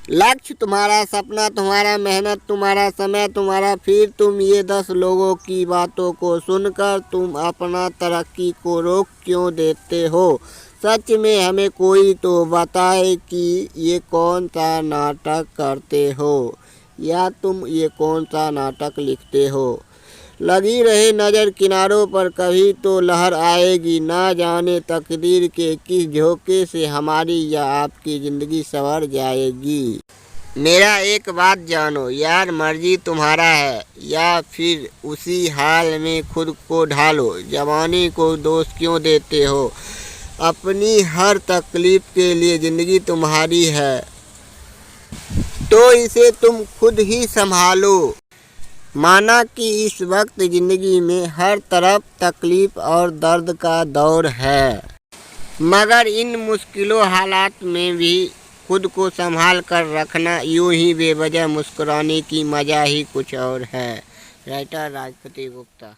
लक्ष्य तुम्हारा, सपना तुम्हारा, मेहनत तुम्हारा, समय तुम्हारा, फिर तुम ये 10 लोगों की बातों को सुनकर तुम अपना तरक्की को रोक क्यों देते हो। सच में हमें कोई तो बताए कि ये कौन सा नाटक करते हो या तुम ये कौन सा नाटक लिखते हो। लगी रहे नज़र किनारों पर, कभी तो लहर आएगी। ना जाने तकदीर के किस झोंके से हमारी या आपकी ज़िंदगी संवर जाएगी। मेरा एक बात जानो यार, मर्जी तुम्हारा है या फिर उसी हाल में खुद को ढालो। जवानी को दोष क्यों देते हो। अपनी हर तकलीफ के लिए ज़िंदगी तुम्हारी है तो इसे तुम खुद ही संभालो। माना कि इस वक्त ज़िंदगी में हर तरफ तकलीफ़ और दर्द का दौर है, मगर इन मुश्किलों हालात में भी खुद को संभाल कर रखना, यूं ही बेवजह मुस्कुराने की मज़ा ही कुछ और है। राइटर राजपति गुप्ता।